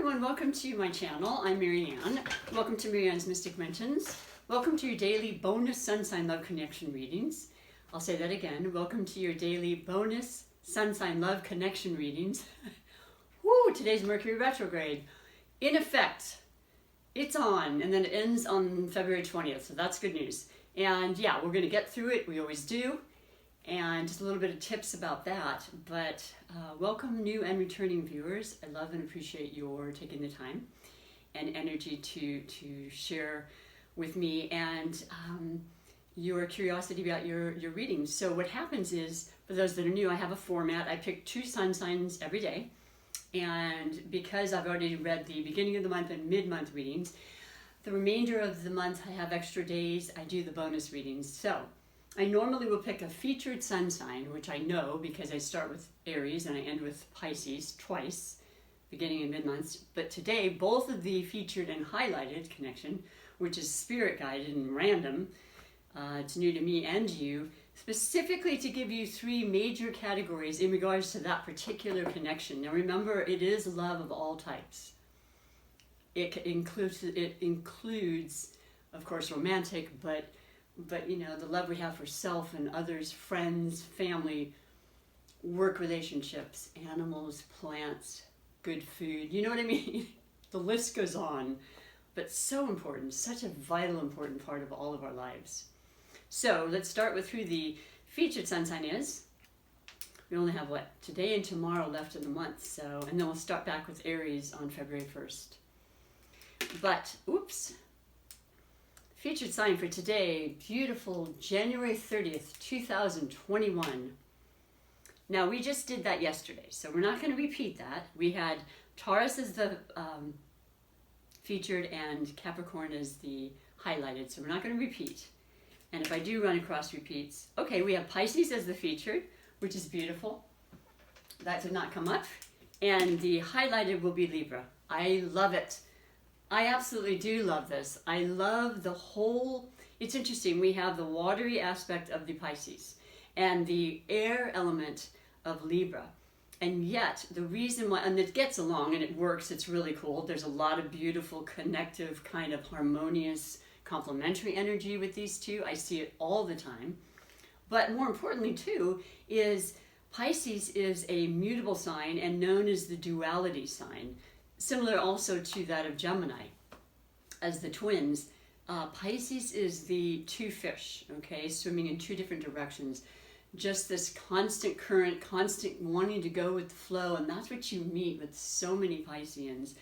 everyone, welcome to my channel. I'm MaryAnne. Welcome to MaryAnne's Mystic Mentions. Welcome to your daily bonus Sun Sign Love Connection readings. I'll say that again. Welcome to your daily bonus Sun Sign Love Connection readings. Woo, today's Mercury retrograde. In effect, it's on, and then it ends on February 20th, so that's good news. And yeah, we're going to get through it. We always do. And just a little bit of tips about that, but welcome new and returning viewers. I love and appreciate your taking the time and energy to share with me and your curiosity about your readings. So what happens is, for those that are new, I have a format. I pick 2 sun signs every day, and because I've already read the beginning of the month and mid-month readings, the remainder of the month I have extra days. I do the bonus readings. So I normally will pick a featured sun sign, which I know because I start with Aries and I end with Pisces twice, beginning and mid-months. But today, both of the featured and highlighted connection, which is spirit guided and random, it's new to me and you, specifically to give you 3 major categories in regards to that particular connection. Now remember, it is love of all types. It includes, of course, romantic, but you know, the love we have for self and others, friends, family, work relationships, animals, plants, good food, you know what I mean? The list goes on, but so important, such a vital, important part of all of our lives. So let's start with who the featured sun sign is. We only have, what, today and tomorrow left in the month, so, and then we'll start back with Aries on February 1st. But, oops. Featured sign for today, beautiful January 30th, 2021. Now, we just did that yesterday, so we're not going to repeat that. We had Taurus as the featured and Capricorn as the highlighted, so we're not going to repeat. And if I do run across repeats, okay, we have Pisces as the featured, which is beautiful. That did not come up. And the highlighted will be Libra. I love it. I absolutely do love this. I love the whole, it's interesting, we have the watery aspect of the Pisces and the air element of Libra. And yet, the reason why, and it gets along and it works, it's really cool. There's a lot of beautiful, connective, kind of harmonious, complementary energy with these two. I see it all the time. But more importantly too, is Pisces is a mutable sign and known as the duality sign. Similar also to that of Gemini, as the twins. Pisces is the 2 fish, okay, swimming in 2 different directions. Just this constant current, constant wanting to go with the flow, and that's what you meet with so many Pisceans.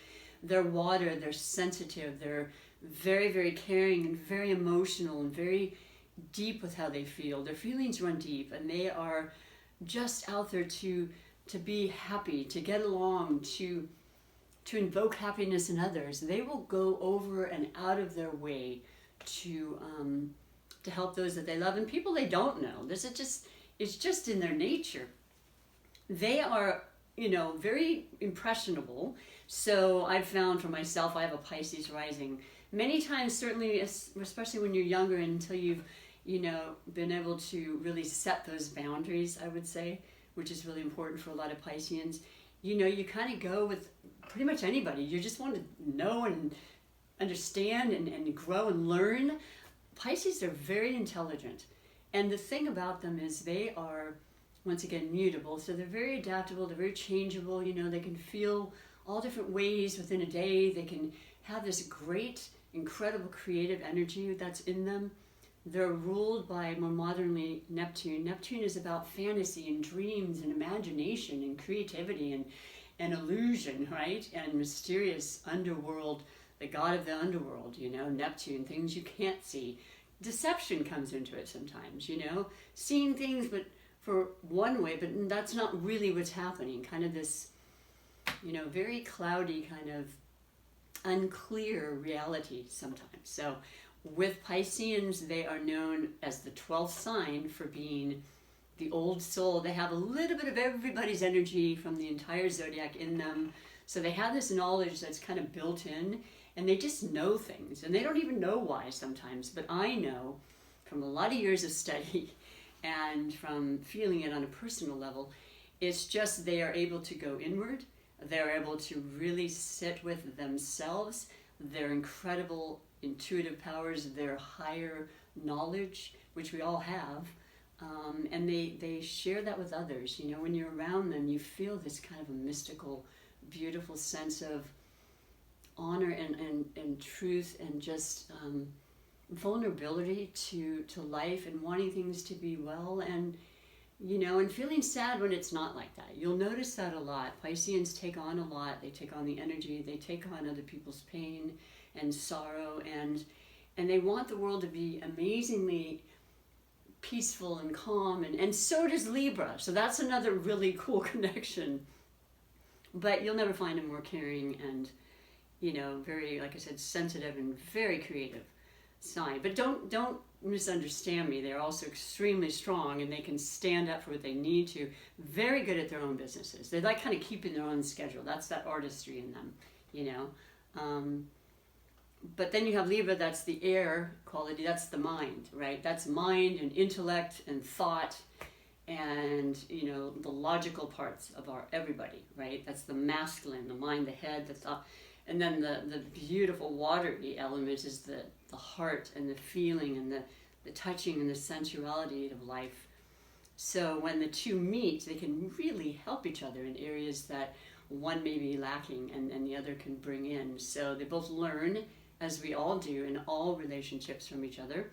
They're water, they're sensitive, they're very, very caring and very emotional and very deep with how they feel. Their feelings run deep, and they are just out there to be happy, to get along, to invoke happiness in others. They will go over and out of their way to help those that they love and people they don't know. It's just in their nature. They are, you know, very impressionable. So I've found for myself, I have a Pisces rising. Many times, certainly, especially when you're younger, until you've, you know, been able to really set those boundaries, I would say, which is really important for a lot of Pisceans. You know, you kind of go with pretty much anybody. You just want to know and understand and grow and learn. Pisces are very intelligent. And the thing about them is they are, once again, mutable. So they're very adaptable, they're very changeable. You know, they can feel all different ways within a day. They can have this great, incredible creative energy that's in them. They're ruled by, more modernly, Neptune. Neptune is about fantasy and dreams and imagination and creativity and illusion, right? And mysterious underworld, the god of the underworld, you know, Neptune, things you can't see. Deception comes into it sometimes, you know, seeing things but for one way, but that's not really what's happening. Kind of this, you know, very cloudy, kind of unclear reality sometimes. So with Pisceans, they are known as the 12th sign for being the old soul. They have a little bit of everybody's energy from the entire zodiac in them. So they have this knowledge that's kind of built in, and they just know things. And they don't even know why sometimes. But I know from a lot of years of study and from feeling it on a personal level, it's just they are able to go inward. They're able to really sit with themselves, their incredible intuitive powers, their higher knowledge, which we all have, and they share that with others. You know, when you're around them, you feel this kind of a mystical, beautiful sense of honor and truth and just vulnerability to life and wanting things to be well, and you know, and feeling sad when it's not like that. You'll notice that a lot. Pisceans take on a lot. They take on the energy. They take on other people's pain and sorrow, and they want the world to be amazingly peaceful and calm, and so does Libra. So that's another really cool connection. But you'll never find a more caring and, you know, very, like I said, sensitive and very creative sign. But don't misunderstand me. They're also extremely strong, and they can stand up for what they need to. Very good at their own businesses. They like kind of keeping their own schedule. That's that artistry in them, you know. But then you have Libra, that's the air quality, that's the mind, right? That's mind and intellect and thought and, you know, the logical parts of everybody, right? That's the masculine, the mind, the head, the thought. And then the beautiful watery element is the heart and the feeling and the touching and the sensuality of life. So when the two meet, they can really help each other in areas that one may be lacking and the other can bring in. So they both learn, as we all do in all relationships, from each other.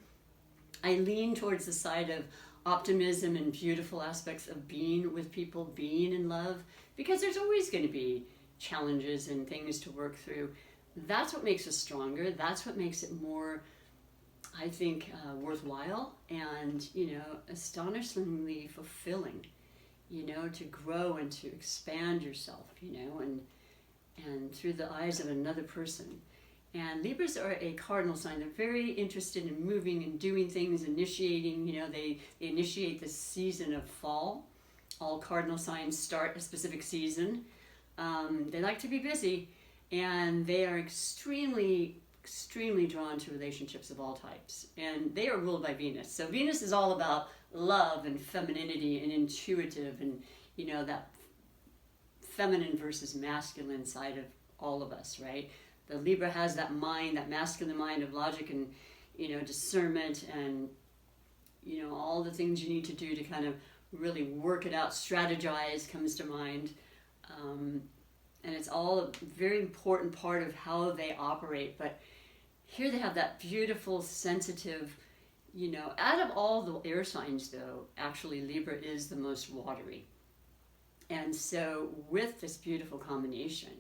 I lean towards the side of optimism and beautiful aspects of being with people, being in love, because there's always going to be challenges and things to work through. That's what makes us stronger. That's what makes it more, I think, worthwhile and, you know, astonishingly fulfilling, you know, to grow and to expand yourself, you know, and through the eyes of another person. And Libras are a cardinal sign. They're very interested in moving and doing things, initiating. You know, they initiate the season of fall. All cardinal signs start a specific season. They like to be busy, and they are extremely, extremely drawn to relationships of all types. And they are ruled by Venus. So Venus is all about love and femininity and intuitive and, you know, that feminine versus masculine side of all of us, right? The Libra has that mind, that masculine mind of logic and, you know, discernment and, you know, all the things you need to do to kind of really work it out. Strategize comes to mind. And it's all a very important part of how they operate. But here they have that beautiful, sensitive, you know, out of all the air signs, though, actually Libra is the most watery. And so with this beautiful combination,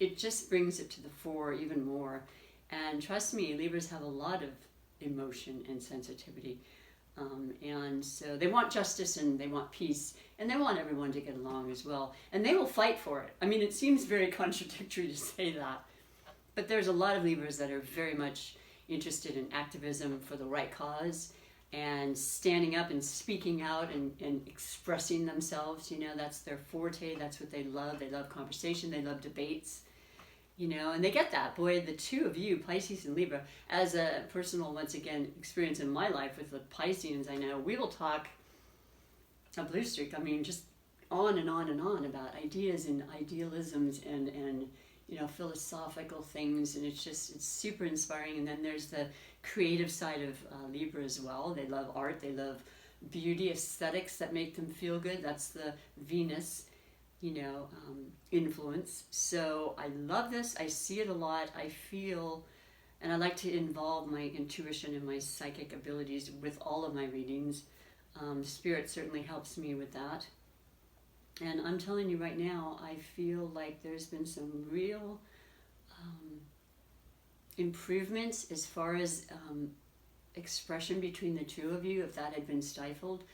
it just brings it to the fore even more. And trust me, Libras have a lot of emotion and sensitivity. And so they want justice and they want peace and they want everyone to get along as well. And they will fight for it. I mean, it seems very contradictory to say that. But there's a lot of Libras that are very much interested in activism for the right cause and standing up and speaking out and expressing themselves. You know, that's their forte. That's what they love. They love conversation. They love debates. You know, and they get that. Boy, the two of you, Pisces and Libra, as a personal, once again, experience in my life with the Pisceans I know, we will talk a blue streak. I mean, just on and on and on about ideas and idealisms and you know, philosophical things. And it's super inspiring. And then there's the creative side of Libra as well. They love art. They love beauty, aesthetics that make them feel good. That's the Venus, you know, influence. So I love this. I see it a lot. I feel, and I like to involve my intuition and my psychic abilities with all of my readings. Spirit certainly helps me with that. And I'm telling you right now, I feel like there's been some real improvements as far as expression between the two of you, if that had been stifled,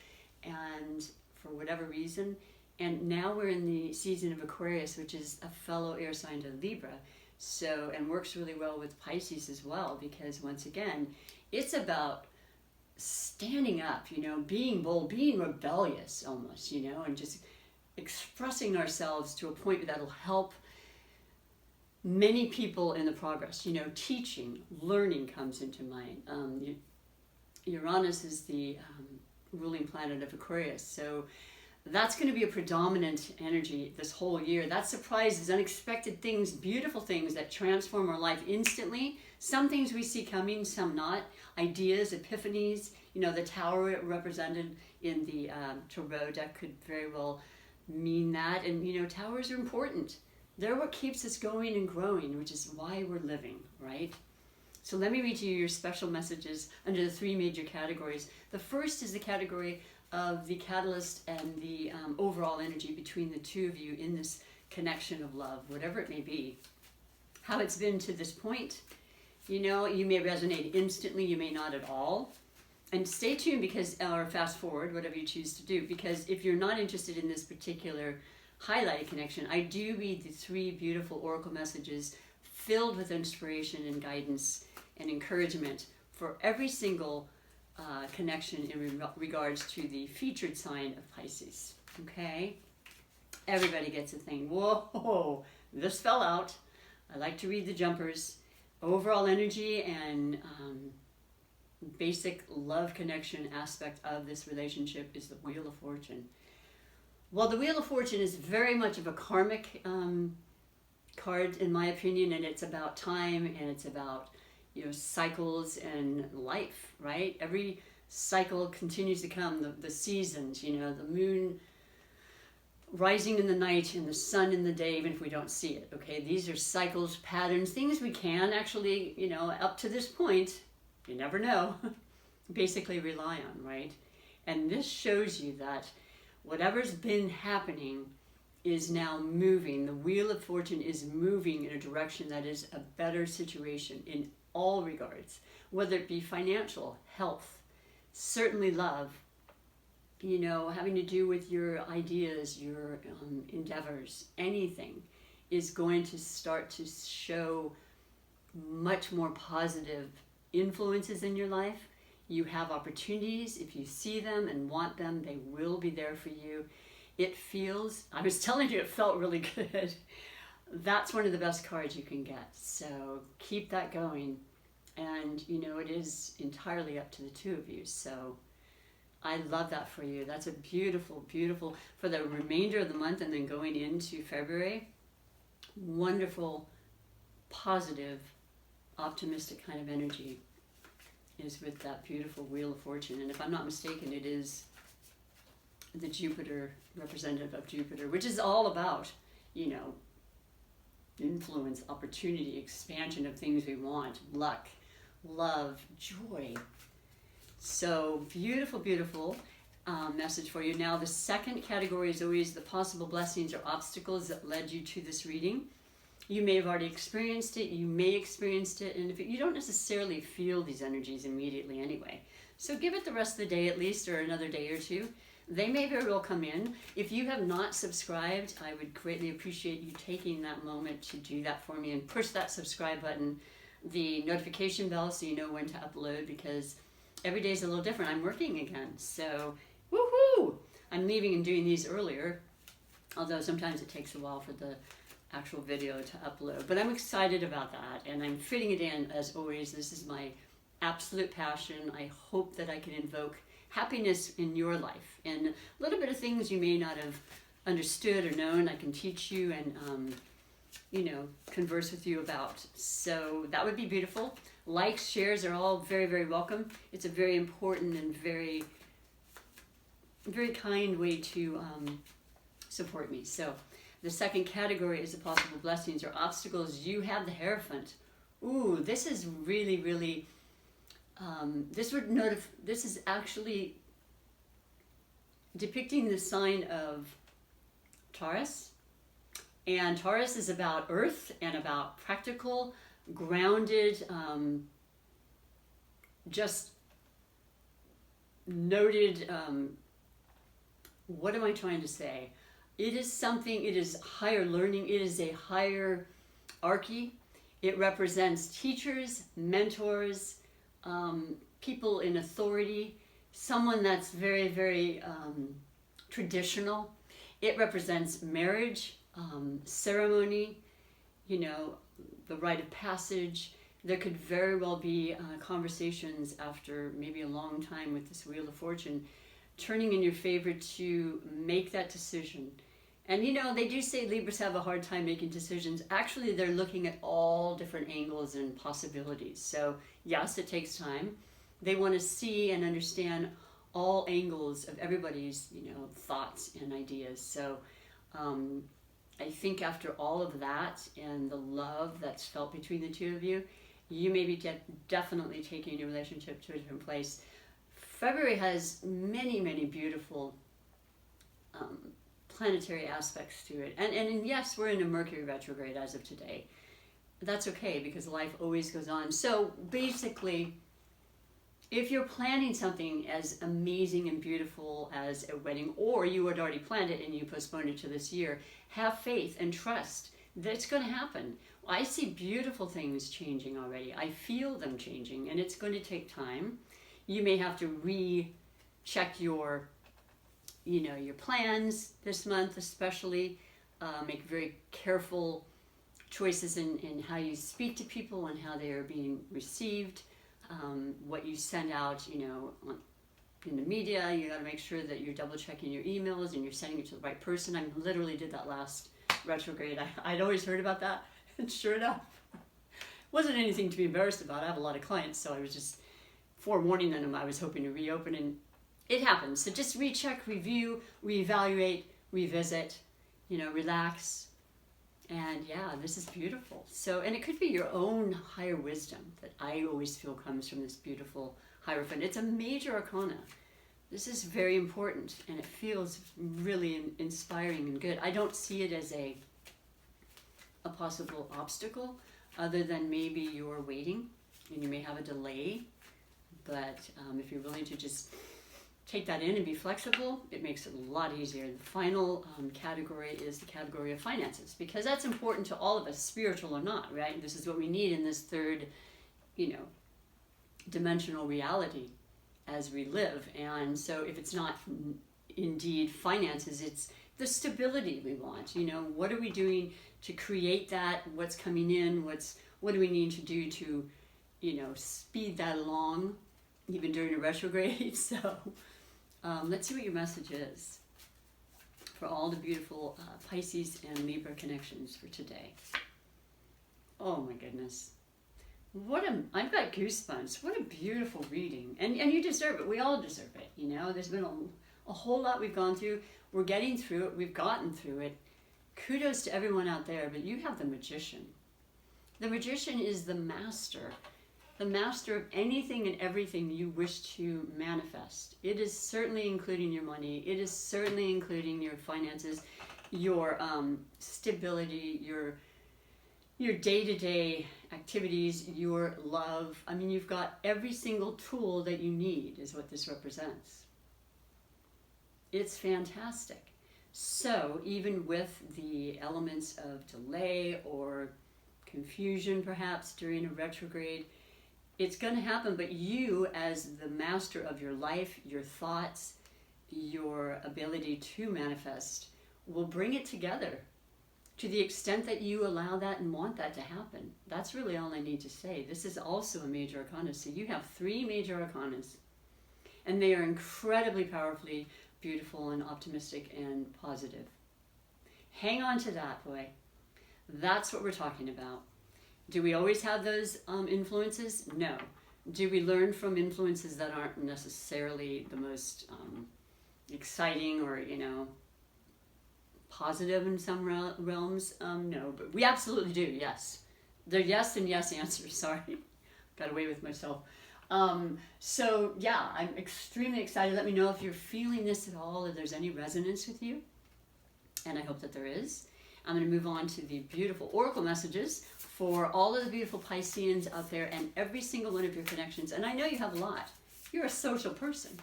and for whatever reason. And now we're in the season of Aquarius, which is a fellow air sign to Libra, so, and works really well with Pisces as well, because once again, it's about standing up, you know, being bold, being rebellious almost, you know, and just expressing ourselves to a point that'll help many people in the progress. You know, teaching, learning comes into mind. Uranus is the ruling planet of Aquarius, so That's going to be a predominant energy this whole year. That surprises, unexpected things, beautiful things that transform our life instantly. Some things we see coming, some not. Ideas, epiphanies. You know, the tower represented in the tarot deck could very well mean that. And, you know, towers are important. They're what keeps us going and growing, which is why we're living, right? So let me read to you your special messages under the 3 major categories. The first is the category of the catalyst and the overall energy between the two of you in this connection of love, whatever it may be. How it's been to this point. You know, you may resonate instantly, you may not at all. And stay tuned because, or fast forward, whatever you choose to do, because if you're not interested in this particular highlighted connection, I do read the 3 beautiful oracle messages filled with inspiration and guidance and encouragement for every single connection in regards to the featured sign of Pisces. Okay? Everybody gets a thing. Whoa, this fell out. I like to read the jumpers. Overall energy and basic love connection aspect of this relationship is the Wheel of Fortune. Well, the Wheel of Fortune is very much of a karmic card, in my opinion, and it's about time and it's about, you know, cycles and life, right? Every cycle continues to come, the seasons, you know, the moon rising in the night and the sun in the day, even if we don't see it, okay? These are cycles, patterns, things we can actually, you know, up to this point, you never know, basically rely on, right? And this shows you that whatever's been happening is now moving. The Wheel of Fortune is moving in a direction that is a better situation in all regards, whether it be financial, health, certainly love, you know, having to do with your ideas, your endeavors, anything is going to start to show much more positive influences in your life. You have opportunities. If you see them and want them, they will be there for you. It feels, I was telling you, it felt really good. That's one of the best cards you can get. So keep that going. And, you know, it is entirely up to the two of you. So I love that for you. That's a beautiful, beautiful, for the remainder of the month and then going into February, wonderful, positive, optimistic kind of energy is with that beautiful Wheel of Fortune. And if I'm not mistaken, it is the Jupiter, representative of Jupiter, which is all about, you know, influence, opportunity, expansion of things we want, luck, love, joy. So beautiful, beautiful message for you. Now the second category is always the possible blessings or obstacles that led you to this reading. You may have already experienced it, you may experience it, and if you don't necessarily feel these energies immediately anyway. So give it the rest of the day at least, or another day or two. They may very well come in. If you have not subscribed, I would greatly appreciate you taking that moment to do that for me and push that subscribe button, the notification bell, so you know when to upload, because every day is a little different. I'm working again, so woohoo! I'm leaving and doing these earlier, although sometimes it takes a while for the actual video to upload. But I'm excited about that, and I'm fitting it in as always. This is my absolute passion. I hope that I can invoke happiness in your life, and a little bit of things you may not have understood or known, I can teach you and you know, converse with you about. So that would be beautiful. Likes, shares are all very, very welcome. It's a very important and very, very kind way to support me. So the second category is the possible blessings or obstacles. You have the Hierophant. Ooh, this is really, really, this is actually depicting the sign of Taurus. And Taurus is about earth and about practical, grounded, just noted, what am I trying to say? It is something, it is higher learning, it is a hierarchy. It represents teachers, mentors, people in authority, someone that's very, very traditional. It represents marriage, ceremony, you know, the rite of passage. There could very well be conversations after maybe a long time with this Wheel of Fortune turning in your favor to make that decision. And you know, they do say Libras have a hard time making decisions. Actually, they're looking at all different angles and possibilities. So yes, it takes time. They want to see and understand all angles of everybody's, you know, thoughts and ideas. So I think after all of that and the love that's felt between the two of you, you may be definitely taking your relationship to a different place. February has many, many beautiful planetary aspects to it. And yes, we're in a Mercury retrograde as of today. That's okay, because life always goes on. So basically, if you're planning something as amazing and beautiful as a wedding, or you had already planned it and you postponed it to this year, have faith and trust that it's going to happen. I see beautiful things changing already. I feel them changing, and it's going to take time. You may have to recheck your, you know, your plans this month, especially. Make very careful choices in how you speak to people and how they are being received. What you send out, you know, in the media, you got to make sure that you're double checking your emails and you're sending it to the right person. I literally did that last retrograde. I'd always heard about that, and sure enough, wasn't anything to be embarrassed about. I have a lot of clients, so I was just forewarning them I was hoping to reopen, and it happens. So just recheck, review, reevaluate, revisit, you know, relax. And yeah, this is beautiful. So, and it could be your own higher wisdom that I always feel comes from this beautiful Hierophant. It's a major arcana. This is very important, and it feels really inspiring and good. I don't see it as a possible obstacle, other than maybe you're waiting and you may have a delay. But if you're willing to just take that in and be flexible, it makes it a lot easier. The final category is the category of finances, because that's important to all of us, spiritual or not, right? This is what we need in this third, you know, dimensional reality as we live. And so if it's not indeed finances, it's the stability we want. You know, what are we doing to create that? What's coming in? What do we need to do to, you know, speed that along, even during a retrograde? So let's see what your message is for all the beautiful Pisces and Libra connections for today. Oh my goodness. I've got goosebumps. What a beautiful reading. And you deserve it. We all deserve it. You know, there's been a whole lot we've gone through. We're getting through it. We've gotten through it. Kudos to everyone out there, but you have the Magician. The Magician is the master of anything and everything you wish to manifest. It is certainly including your money. It is certainly including your finances, your stability, your day-to-day activities, your love. I mean, you've got every single tool that you need is what this represents. It's fantastic. So even with the elements of delay or confusion perhaps during a retrograde, it's going to happen, but you as the master of your life, your thoughts, your ability to manifest will bring it together to the extent that you allow that and want that to happen. That's really all I need to say. This is also a major arcana. So you have 3 major arcanas, and they are incredibly powerfully beautiful and optimistic and positive. Hang on to that, boy. That's what we're talking about. Do we always have those influences? No. Do we learn from influences that aren't necessarily the most exciting or, you know, positive in some realms? No, but we absolutely do, yes. They're yes and yes answers, sorry. Got away with myself. So yeah, I'm extremely excited. Let me know if you're feeling this at all, if there's any resonance with you. And I hope that there is. I'm going to move on to the beautiful oracle messages for all of the beautiful Pisceans out there and every single one of your connections. And I know you have a lot. You're a social person.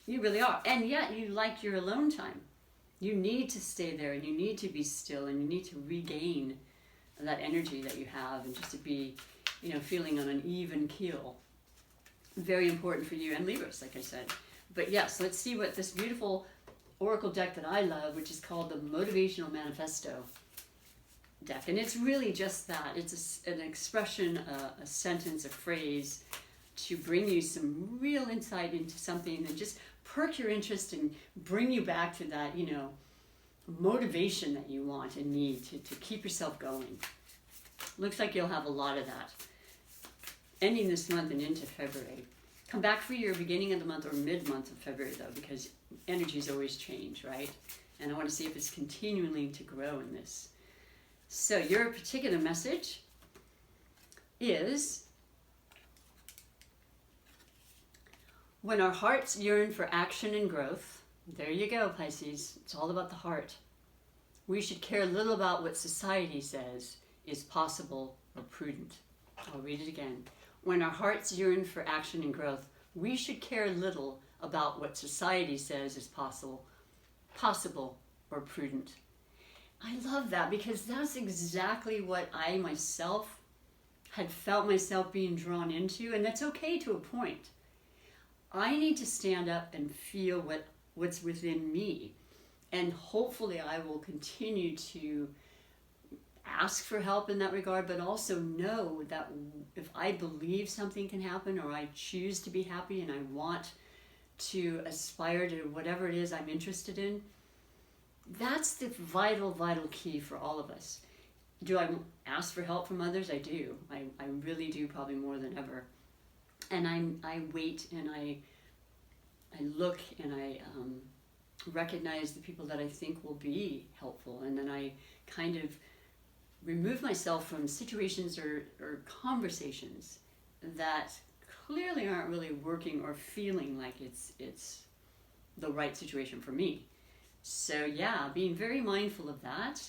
You really are. And yet you like your alone time. You need to stay there, and you need to be still, and you need to regain that energy that you have, and just to be, you know, feeling on an even keel. Very important for you and Libras, like I said. But yes, let's see what this beautiful oracle deck that I love, which is called the Motivational Manifesto deck. And it's really just that. It's an expression, a sentence, a phrase to bring you some real insight into something, and just perk your interest and bring you back to that, you know, motivation that you want and need to keep yourself going. Looks like you'll have a lot of that. Ending this month and into February. Come back for your beginning of the month or mid-month of February, though, because energies always change, right? And I want to see if it's continuing to grow in this. So your particular message is, when our hearts yearn for action and growth, there you go, Pisces, it's all about the heart. We should care little about what society says is possible or prudent. I'll read it again. When our hearts yearn for action and growth, we should care little about what society says is possible or prudent. I love that, because that's exactly what I myself had felt myself being drawn into, and that's okay to a point. I need to stand up and feel what's within me, and hopefully I will continue to ask for help in that regard, but also know that if I believe something can happen, or I choose to be happy and I want to aspire to whatever it is I'm interested in, that's the vital key for all of us. Do I ask for help from others? I do. I really do, probably more than ever. And I wait and I look and I recognize the people that I think will be helpful, and then I kind of remove myself from situations or conversations that clearly aren't really working or feeling like it's the right situation for me. So yeah, being very mindful of that.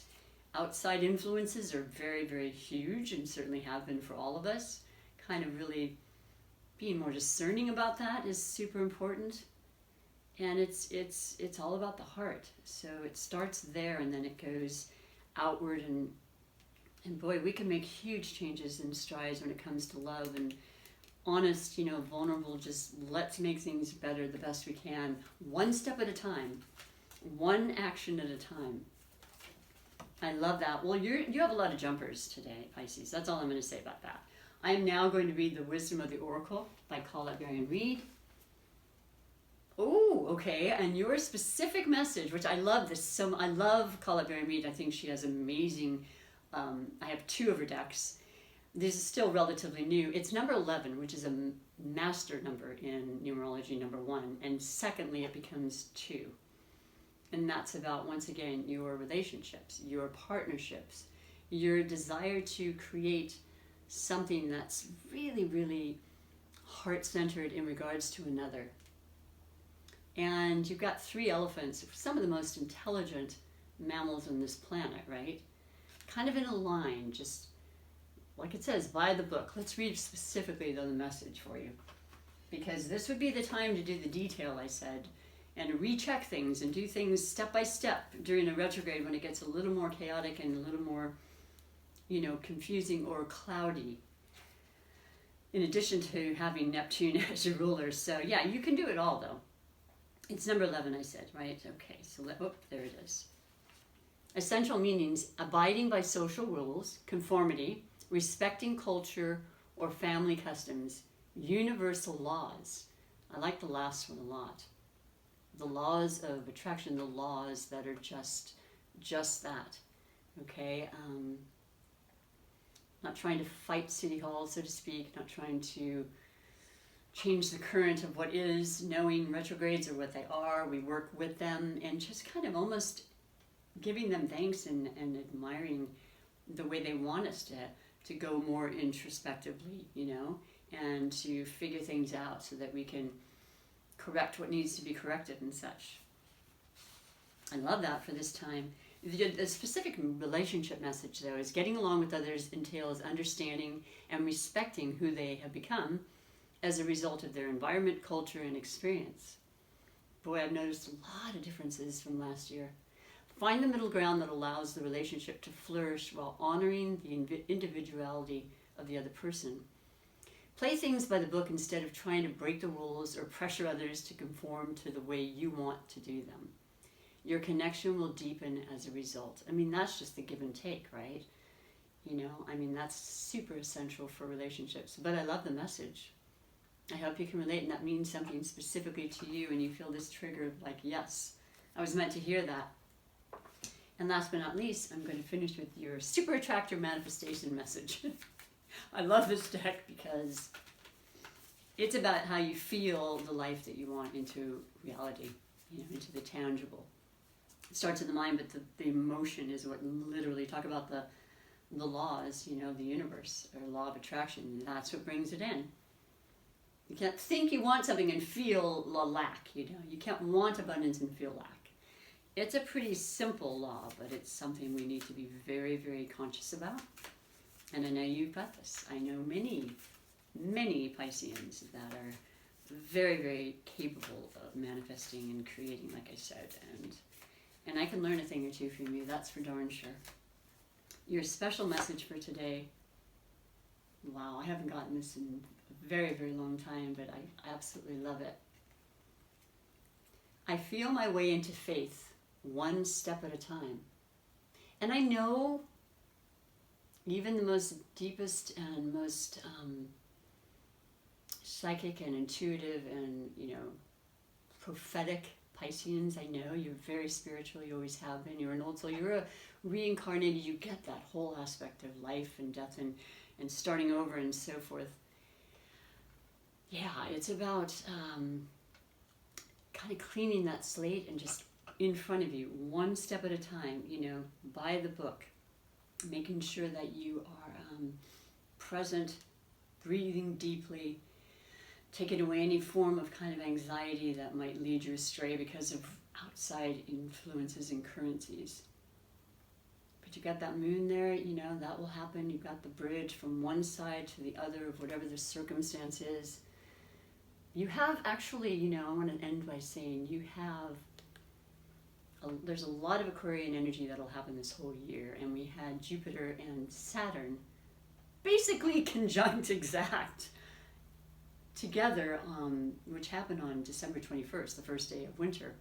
Outside influences are very huge, and certainly have been for all of us. Kind of really being more discerning about that is super important. And it's all about the heart. So it starts there, and then it goes outward, and boy, we can make huge changes and strides when it comes to love and honest, you know, vulnerable, just let's make things better the best we can, one step at a time, one action at a time. I love that. Well, you have a lot of jumpers today, Pisces. That's all I'm going to say about that. I am now going to read the Wisdom of the Oracle by MaryAnne Reed. Oh, okay. And your specific message, which I love this. So I love MaryAnne Reed. I think she has amazing. I have 2 of her decks. This is still relatively new. It's number 11, which is a master number in numerology, number 1. And secondly, it becomes 2. And that's about, once again, your relationships, your partnerships, your desire to create something that's really heart-centered in regards to another. And you've got 3 elephants, some of the most intelligent mammals on this planet, right? Kind of in a line, just like it says, by the book. Let's read specifically, though, the message for you, because this would be the time to do the detail, I said, and recheck things and do things step by step during a retrograde when it gets a little more chaotic and a little more, you know, confusing or cloudy, in addition to having Neptune as your ruler. So yeah, you can do it all, though. It's number 11, I said, right? Okay, so there it is. Essential meanings: abiding by social rules, conformity, respecting culture or family customs, universal laws. I like the last one a lot. The laws of attraction, the laws that are just that, okay? Not trying to fight City Hall, so to speak, not trying to change the current of what is, knowing retrogrades are what they are. We work with them and just kind of almost giving them thanks and admiring the way they want us to go more introspectively, you know, and to figure things out so that we can correct what needs to be corrected and such. I love that for this time. The specific relationship message, though, is getting along with others entails understanding and respecting who they have become as a result of their environment, culture, and experience. Boy, I've noticed a lot of differences from last year. Find the middle ground that allows the relationship to flourish while honoring the individuality of the other person. Play things by the book instead of trying to break the rules or pressure others to conform to the way you want to do them. Your connection will deepen as a result. I mean, that's just the give and take, right? You know, I mean, that's super essential for relationships. But I love the message. I hope you can relate, and that means something specifically to you, and you feel this trigger of like, yes, I was meant to hear that. And last but not least, I'm going to finish with your super attractor manifestation message. I love this deck because it's about how you feel the life that you want into reality, into the tangible. It starts in the mind, but the emotion is what literally, talk about the laws, the universe, or law of attraction. That's what brings it in. You can't think you want something and feel lack, You can't want abundance and feel lack. It's a pretty simple law, but it's something we need to be very, very conscious about. And I know you've got this. I know many, many Pisceans that are very, very capable of manifesting and creating, like I said. And I can learn a thing or two from you, that's for darn sure. Your special message for today, wow, I haven't gotten this in a very, very long time, but I absolutely love it. I feel my way into faith, one step at a time. And I know even the most deepest and most psychic and intuitive and, prophetic Pisceans, I know you're very spiritual, you always have been. You're an old soul, you're a reincarnated, you get that whole aspect of life and death and starting over and so forth. Yeah, it's about kind of cleaning that slate and just in front of you, one step at a time, by the book, making sure that you are present, breathing deeply, taking away any form of kind of anxiety that might lead you astray because of outside influences and currencies. But you got that moon there, that will happen. You've got the bridge from one side to the other of whatever the circumstance is. You have actually, I want to end by saying there's a lot of Aquarian energy that'll happen this whole year, and we had Jupiter and Saturn basically conjunct exact together, which happened on December 21st, the first day of winter.